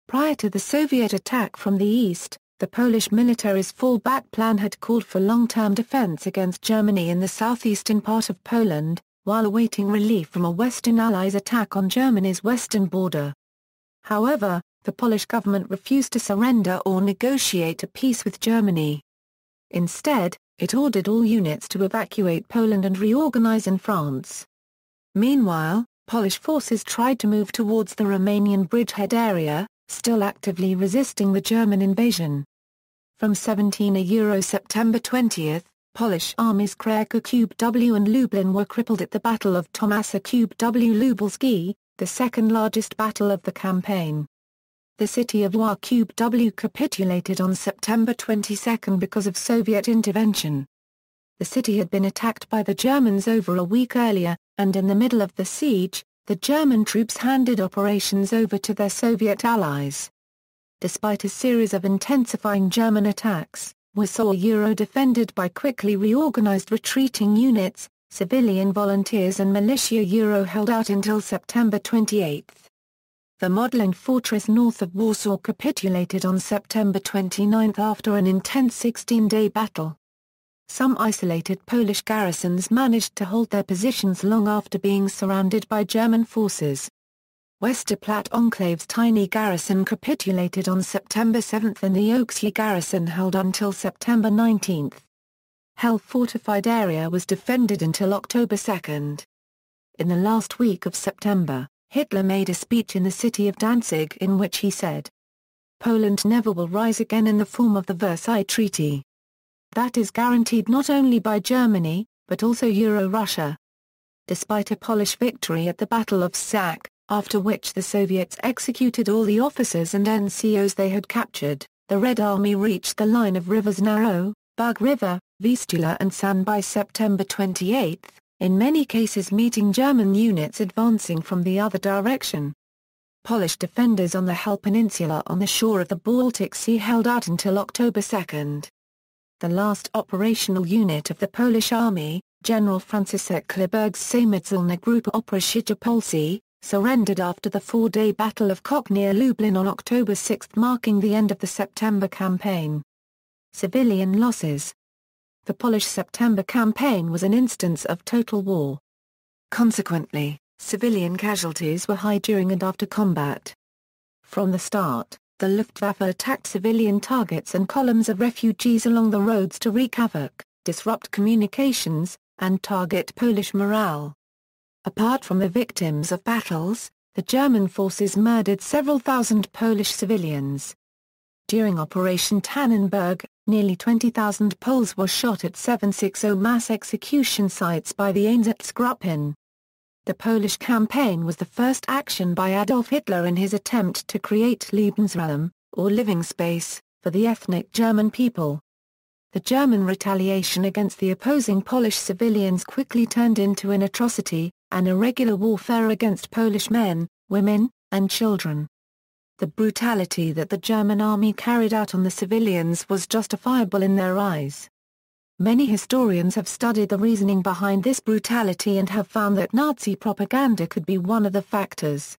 Prior to the Soviet attack from the east, the Polish military's fallback plan had called for long-term defense against Germany in the southeastern part of Poland, while awaiting relief from a Western Allies' attack on Germany's western border. However, the Polish government refused to surrender or negotiate a peace with Germany. Instead, it ordered all units to evacuate Poland and reorganize in France. Meanwhile, Polish forces tried to move towards the Romanian bridgehead area, still actively resisting the German invasion. From September 20, Polish armies Kraków W and Lublin were crippled at the Battle of Tomaszow W Lubelski, the second largest battle of the campaign. The city of Warsaw W capitulated on September 22 because of Soviet intervention. The city had been attacked by the Germans over a week earlier, and in the middle of the siege, the German troops handed operations over to their Soviet allies. Despite a series of intensifying German attacks, Warsaw defended by quickly reorganized retreating units, civilian volunteers and militia held out until September 28. The Modlin fortress north of Warsaw capitulated on September 29 after an intense 16-day battle. Some isolated Polish garrisons managed to hold their positions long after being surrounded by German forces. Westerplatte Enclave's tiny garrison capitulated on September 7 and the Oksy garrison held until September 19. Hell fortified area was defended until October 2. In the last week of September, Hitler made a speech in the city of Danzig in which he said, "Poland never will rise again in the form of the Versailles Treaty. That is guaranteed not only by Germany, but also Russia." Despite a Polish victory at the Battle of Sak, after which the Soviets executed all the officers and NCOs they had captured, the Red Army reached the line of rivers Narrow, Bug River, Vistula and San by September 28, in many cases meeting German units advancing from the other direction. Polish defenders on the Hel Peninsula on the shore of the Baltic Sea held out until October 2. The last operational unit of the Polish army, General Franciszek Kleberg's Samedzelna Grupa Oproszycia Polski, surrendered after the four-day Battle of Kock near Lublin on October 6, marking the end of the September campaign. Civilian losses. The Polish September campaign was an instance of total war. Consequently, civilian casualties were high during and after combat. From the start, the Luftwaffe attacked civilian targets and columns of refugees along the roads to wreak havoc, disrupt communications, and target Polish morale. Apart from the victims of battles, the German forces murdered several thousand Polish civilians. During Operation Tannenberg, nearly 20,000 Poles were shot at 760 mass execution sites by the Einsatzgruppen. The Polish campaign was the first action by Adolf Hitler in his attempt to create Lebensraum, or living space, for the ethnic German people. The German retaliation against the opposing Polish civilians quickly turned into an atrocity, an irregular warfare against Polish men, women, and children. The brutality that the German army carried out on the civilians was justifiable in their eyes. Many historians have studied the reasoning behind this brutality and have found that Nazi propaganda could be one of the factors.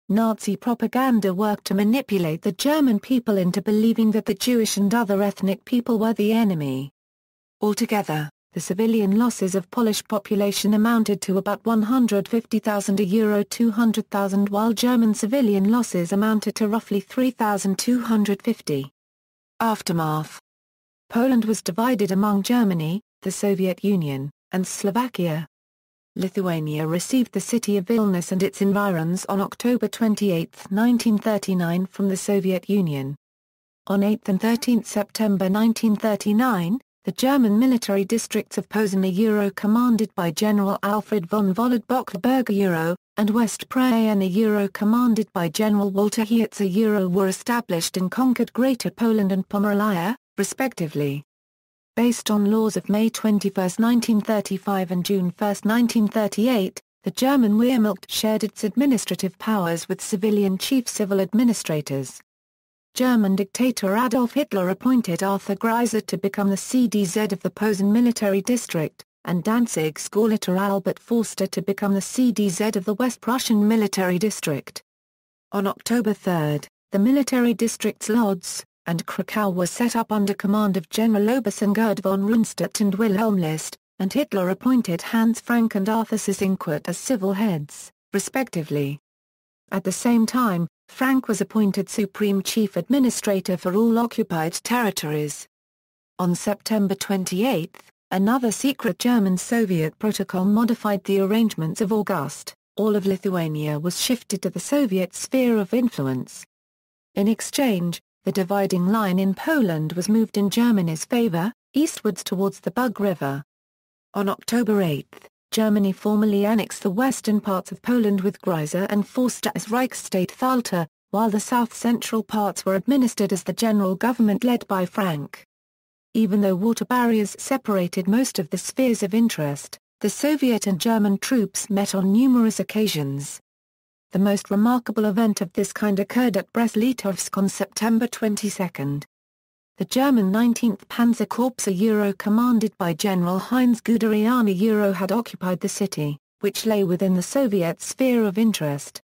Nazi propaganda worked to manipulate the German people into believing that the Jewish and other ethnic people were the enemy. Altogether, the civilian losses of Polish population amounted to about 150,000 to 200,000 while German civilian losses amounted to roughly 3,250. Aftermath. Poland was divided among Germany, the Soviet Union, and Slovakia. Lithuania received the city of Vilnius and its environs on October 28, 1939 from the Soviet Union. On 8 and 13 September 1939, the German military districts of Posen commanded by General Alfred von Wollert-Bockberger and West Praiana commanded by General Walter Heitzer were established and conquered Greater Poland and Pomerania, respectively. Based on laws of May 21, 1935 and June 1, 1938, the German Wehrmacht shared its administrative powers with civilian chief civil administrators. German dictator Adolf Hitler appointed Arthur Greiser to become the CDZ of the Posen military district, and Danzig's Gauleiter Albert Forster to become the CDZ of the West Prussian military district. On October 3, the military districts Lodz and Krakow were set up under command of General Oberstgerd von Rundstedt and Wilhelm List, and Hitler appointed Hans Frank and Arthur Seyss-Inquart as civil heads, respectively. At the same time, Frank was appointed Supreme Chief Administrator for all occupied territories. On September 28, another secret German-Soviet protocol modified the arrangements of August. All of Lithuania was shifted to the Soviet sphere of influence. In exchange, the dividing line in Poland was moved in Germany's favor, eastwards towards the Bug River. On October 8, Germany formally annexed the western parts of Poland with Greiser and Forster as Reichsstatthalter, while the south-central parts were administered as the general government led by Frank. Even though water barriers separated most of the spheres of interest, the Soviet and German troops met on numerous occasions. The most remarkable event of this kind occurred at Brest-Litovsk on September 22. the German 19th Panzer Corps commanded by General Heinz Guderian had occupied the city, which lay within the Soviet sphere of interest.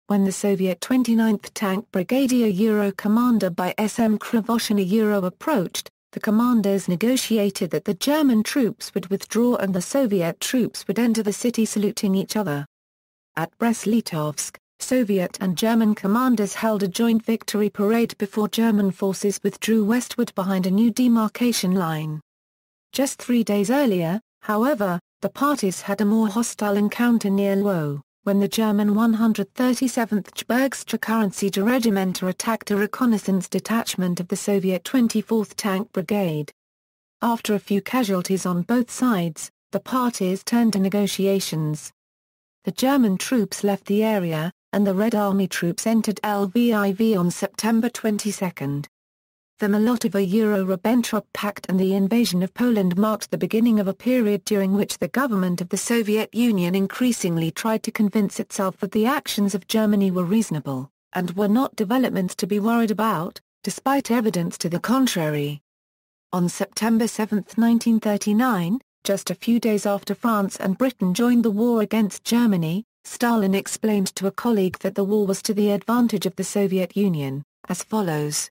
When the Soviet 29th Tank Brigade commander by SM Krivoshin approached, the commanders negotiated that the German troops would withdraw and the Soviet troops would enter the city saluting each other. At Brest-Litovsk, Soviet and German commanders held a joint victory parade before German forces withdrew westward behind a new demarcation line. Just 3 days earlier, however, the parties had a more hostile encounter near Lwów, when the German 137th Bergstraße Regiment attacked a reconnaissance detachment of the Soviet 24th Tank Brigade. After a few casualties on both sides, the parties turned to negotiations. The German troops left the area, and the Red Army troops entered Lviv on September 22. The Molotov-Tōgō-Ribbentrop Pact and the invasion of Poland marked the beginning of a period during which the government of the Soviet Union increasingly tried to convince itself that the actions of Germany were reasonable, and were not developments to be worried about, despite evidence to the contrary. On September 7, 1939, just a few days after France and Britain joined the war against Germany, Stalin explained to a colleague that the war was to the advantage of the Soviet Union, as follows.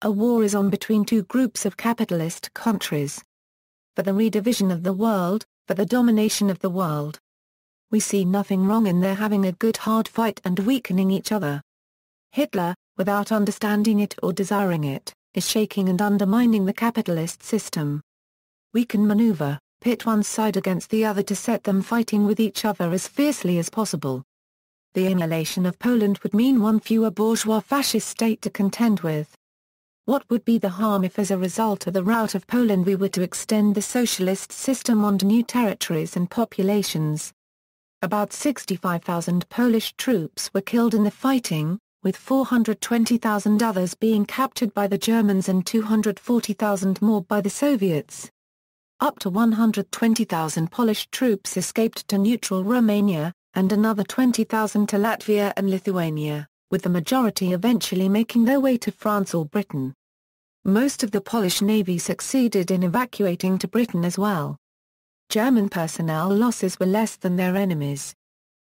A war is on between two groups of capitalist countries. For the redivision of the world, for the domination of the world. We see nothing wrong in their having a good hard fight and weakening each other. Hitler, without understanding it or desiring it, is shaking and undermining the capitalist system. We can maneuver, pit one side against the other to set them fighting with each other as fiercely as possible. The annihilation of Poland would mean one fewer bourgeois fascist state to contend with. What would be the harm if as a result of the rout of Poland we were to extend the socialist system onto new territories and populations? About 65,000 Polish troops were killed in the fighting, with 420,000 others being captured by the Germans and 240,000 more by the Soviets. Up to 120,000 Polish troops escaped to neutral Romania, and another 20,000 to Latvia and Lithuania, with the majority eventually making their way to France or Britain. Most of the Polish navy succeeded in evacuating to Britain as well. German personnel losses were less than their enemies.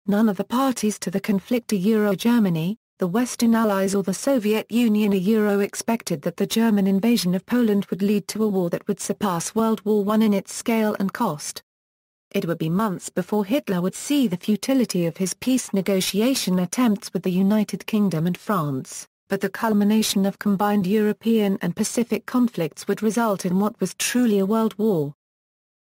None of the parties to the conflict Germany, the Western Allies or the Soviet Union expected that the German invasion of Poland would lead to a war that would surpass World War I in its scale and cost. It would be months before Hitler would see the futility of his peace negotiation attempts with the United Kingdom and France, but the culmination of combined European and Pacific conflicts would result in what was truly a world war.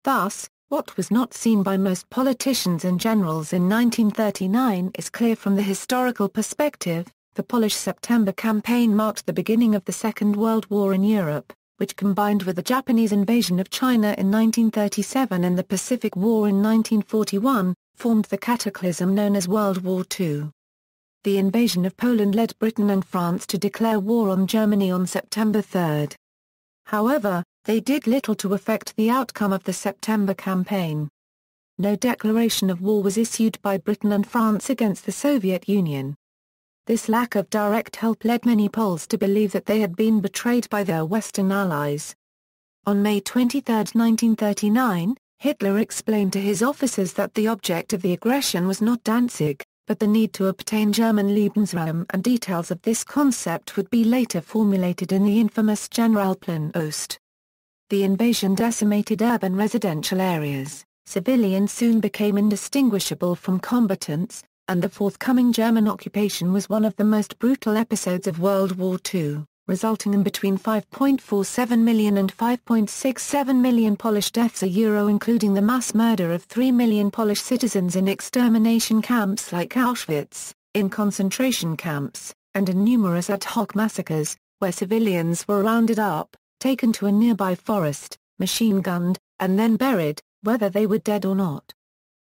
Thus, what was not seen by most politicians and generals in 1939 is clear from the historical perspective. The Polish September Campaign marked the beginning of the Second World War in Europe, which combined with the Japanese invasion of China in 1937 and the Pacific War in 1941, formed the cataclysm known as World War II. The invasion of Poland led Britain and France to declare war on Germany on September 3. However, they did little to affect the outcome of the September Campaign. No declaration of war was issued by Britain and France against the Soviet Union. This lack of direct help led many Poles to believe that they had been betrayed by their Western allies. On May 23, 1939, Hitler explained to his officers that the object of the aggression was not Danzig, but the need to obtain German Lebensraum, and details of this concept would be later formulated in the infamous Generalplan Ost. The invasion decimated urban residential areas, civilians soon became indistinguishable from combatants, and the forthcoming German occupation was one of the most brutal episodes of World War II, resulting in between 5.47 million and 5.67 million Polish deaths including the mass murder of 3 million Polish citizens in extermination camps like Auschwitz, in concentration camps, and in numerous ad hoc massacres, where civilians were rounded up, taken to a nearby forest, machine-gunned, and then buried, whether they were dead or not.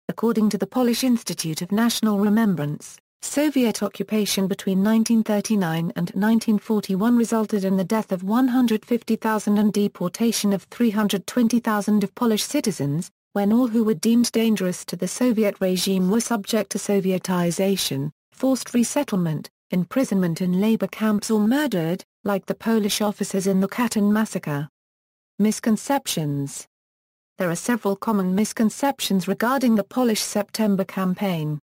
According to the Polish Institute of National Remembrance, Soviet occupation between 1939 and 1941 resulted in the death of 150,000 and deportation of 320,000 of Polish citizens, when all who were deemed dangerous to the Soviet regime were subject to Sovietization, forced resettlement, imprisonment in labor camps or murdered, like the Polish officers in the Katyn massacre. Misconceptions. There are several common misconceptions regarding the Polish September campaign.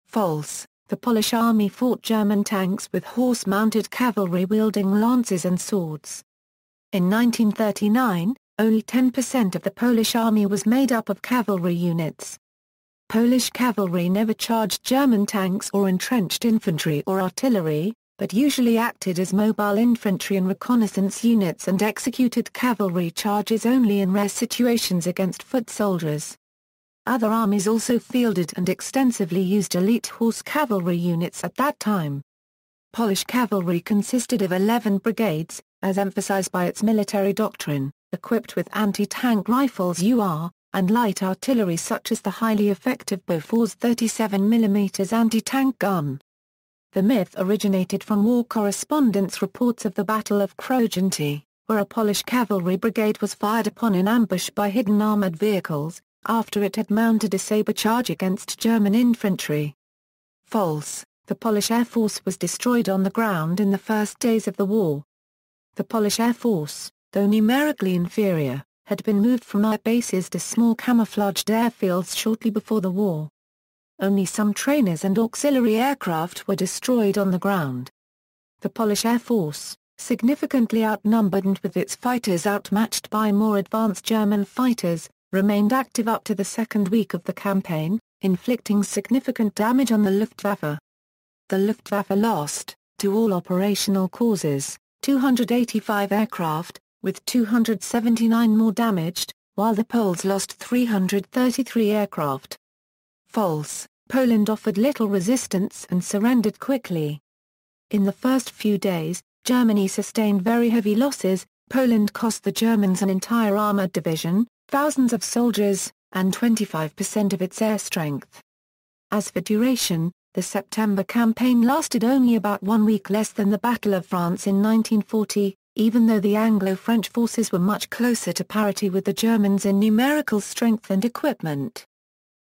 False. The Polish army fought German tanks with horse-mounted cavalry wielding lances and swords. In 1939, only 10% of the Polish army was made up of cavalry units. Polish cavalry never charged German tanks or entrenched infantry or artillery, but usually acted as mobile infantry and reconnaissance units and executed cavalry charges only in rare situations against foot soldiers. Other armies also fielded and extensively used elite horse cavalry units at that time. Polish cavalry consisted of 11 brigades, as emphasized by its military doctrine, equipped with anti-tank rifles and light artillery such as the highly effective Bofors 37mm anti-tank gun. The myth originated from war correspondence reports of the Battle of Krojanty, where a Polish cavalry brigade was fired upon in ambush by hidden armored vehicles, after it had mounted a saber charge against German infantry. False. The Polish Air Force was destroyed on the ground in the first days of the war. The Polish Air Force, though numerically inferior, had been moved from air bases to small camouflaged airfields shortly before the war. Only some trainers and auxiliary aircraft were destroyed on the ground. The Polish Air Force, significantly outnumbered and with its fighters outmatched by more advanced German fighters, remained active up to the second week of the campaign, inflicting significant damage on the Luftwaffe. The Luftwaffe lost, to all operational causes, 285 aircraft, with 279 more damaged, while the Poles lost 333 aircraft. False. Poland offered little resistance and surrendered quickly. In the first few days, Germany sustained very heavy losses. Poland cost the Germans an entire armored division, thousands of soldiers, and 25% of its air strength. As for duration, the September campaign lasted only about 1 week less than the Battle of France in 1940, even though the Anglo-French forces were much closer to parity with the Germans in numerical strength and equipment.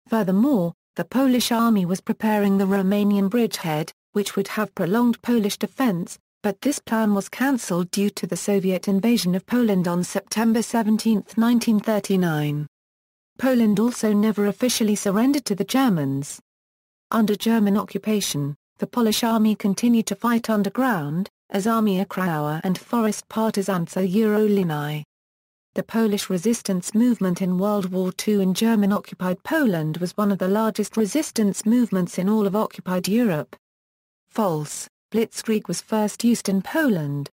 Furthermore, the Polish army was preparing the Romanian Bridgehead, which would have prolonged Polish defense, but this plan was cancelled due to the Soviet invasion of Poland on September 17, 1939. Poland also never officially surrendered to the Germans. Under German occupation, the Polish army continued to fight underground, as Armia Krajowa and forest partyzanta Linii. The Polish resistance movement in World War II in German-occupied Poland was one of the largest resistance movements in all of occupied Europe. False. Blitzkrieg was first used in Poland.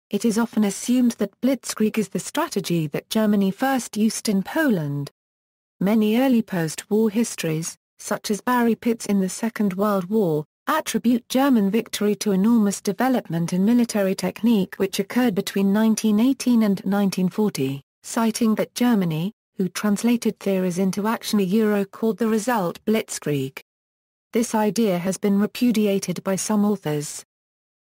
It is often assumed that blitzkrieg is the strategy that Germany first used in Poland. Many early post-war histories, such as Barry Pitt's in the Second World War, attribute German victory to enormous development in military technique which occurred between 1918 and 1940, citing that Germany, who translated theories into action called the result blitzkrieg. This idea has been repudiated by some authors.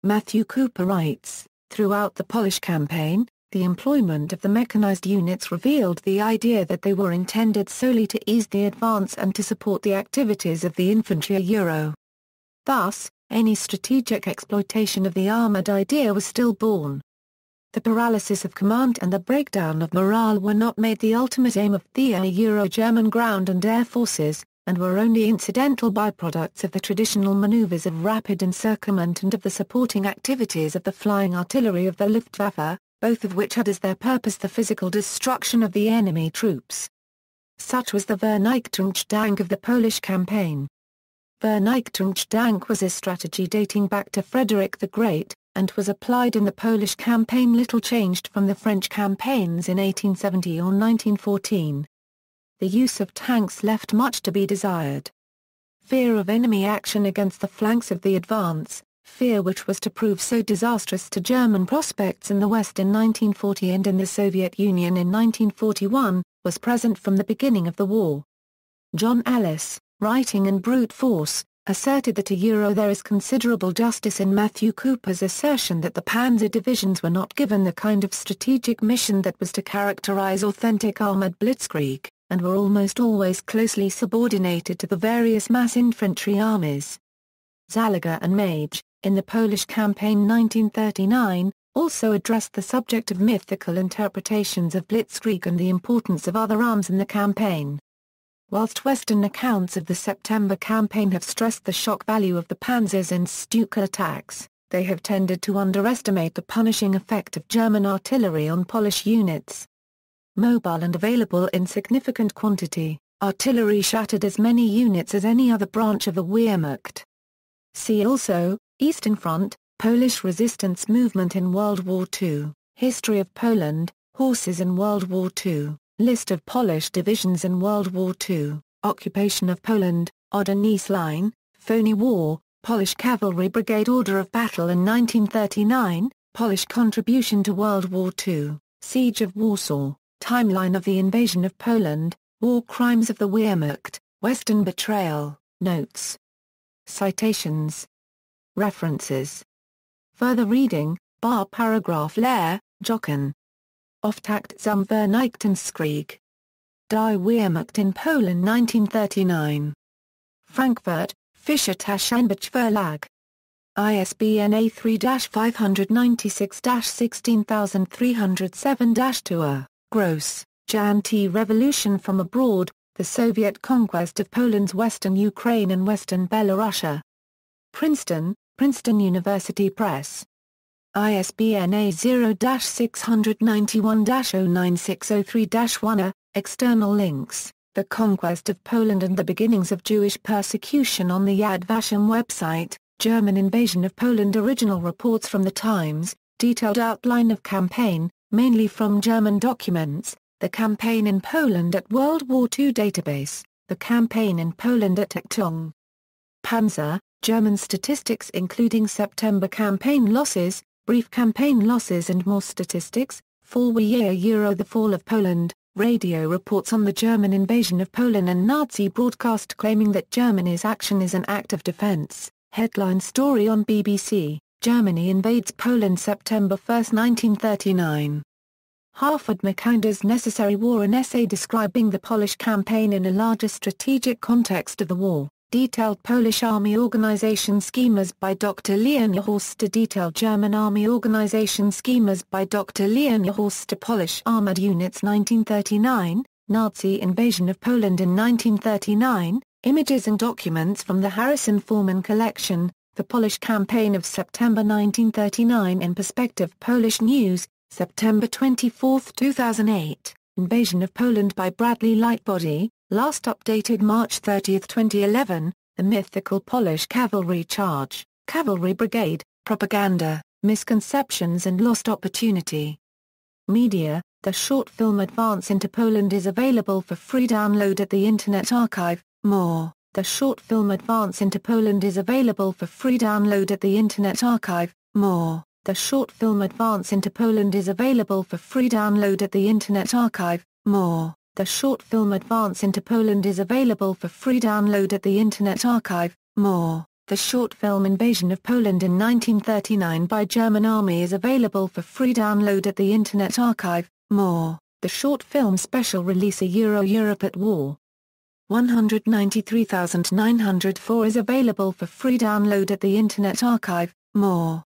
Matthew Cooper writes, throughout the Polish campaign, the employment of the mechanized units revealed the idea that they were intended solely to ease the advance and to support the activities of the infantry. Thus, any strategic exploitation of the armored idea was stillborn. The paralysis of command and the breakdown of morale were not made the ultimate aim of the German ground and air forces, and were only incidental byproducts of the traditional maneuvers of rapid encirclement and of the supporting activities of the flying artillery of the Luftwaffe, both of which had as their purpose the physical destruction of the enemy troops. Such was the Vernichtung of the Polish campaign. Vernichtung was a strategy dating back to Frederick the Great, and was applied in the Polish campaign little changed from the French campaigns in 1870 or 1914. The use of tanks left much to be desired. Fear of enemy action against the flanks of the advance, fear which was to prove so disastrous to German prospects in the West in 1940 and in the Soviet Union in 1941, was present from the beginning of the war. John Ellis, writing in Brute Force, asserted that there is considerable justice in Matthew Cooper's assertion that the Panzer divisions were not given the kind of strategic mission that was to characterize authentic armored blitzkrieg, and were almost always closely subordinated to the various mass infantry armies. Zaliger and Mage, in the Polish Campaign 1939, also addressed the subject of mythical interpretations of Blitzkrieg and the importance of other arms in the campaign. Whilst Western accounts of the September campaign have stressed the shock value of the panzers and Stuka attacks, they have tended to underestimate the punishing effect of German artillery on Polish units. Mobile and available in significant quantity, artillery shattered as many units as any other branch of the Wehrmacht. See also, Eastern Front, Polish resistance movement in World War II, History of Poland, Horses in World War II, List of Polish divisions in World War II, Occupation of Poland, Oder-Neisse Line, Phony War, Polish Cavalry Brigade Order of Battle in 1939, Polish contribution to World War II, Siege of Warsaw, Timeline of the invasion of Poland, War crimes of the Wehrmacht, Western betrayal, Notes. Citations. References. Further reading, bar paragraph Lehr, Jochen. Auftakt zum Vernichtungskrieg. Die Wehrmacht in Poland 1939. Frankfurt, Fischer-Taschenbuch Verlag. ISBN A3-596-16307-2. Gross, Jan T. Revolution from Abroad, the Soviet Conquest of Poland's Western Ukraine and Western Belorussia. Princeton, Princeton University Press. ISBN A0-691-09603-1. External links, The Conquest of Poland and the Beginnings of Jewish Persecution on the Yad Vashem website, German Invasion of Poland. Original reports from the Times, detailed outline of campaign, mainly from German documents, The Campaign in Poland at World War II database, The Campaign in Poland at Achtung. Panzer, German statistics including September campaign losses, brief campaign losses and more statistics, Fall Weiß The Fall of Poland, radio reports on the German invasion of Poland and Nazi broadcast claiming that Germany's action is an act of defense, headline story on BBC, Germany invades Poland September 1, 1939. Harford Macinder's Necessary War, an essay describing the Polish campaign in a larger strategic context of the war. Detailed Polish Army Organization Schemas by Dr. Leon Horster. Detailed German Army Organization Schemas by Dr. Leon Horster. Polish Armored Units 1939, Nazi Invasion of Poland in 1939, images and documents from the Harrison Foreman Collection, The Polish Campaign of September 1939 in Perspective. Polish News, September 24, 2008, Invasion of Poland by Bradley Lightbody. Last updated March 30, 2011, The Mythical Polish Cavalry Charge, Cavalry Brigade, Propaganda, Misconceptions and Lost Opportunity. Media, the short film Advance into Poland is available for free download at the Internet Archive. More, the short film Advance into Poland is available for free download at the Internet Archive. More, the short film Advance into Poland is available for free download at the Internet Archive. More. The short film Advance into Poland is available for free download at the Internet Archive. More, the short film Invasion of Poland in 1939 by German Army is available for free download at the Internet Archive. More, the short film Special Release Europe at War 193,904 is available for free download at the Internet Archive. More.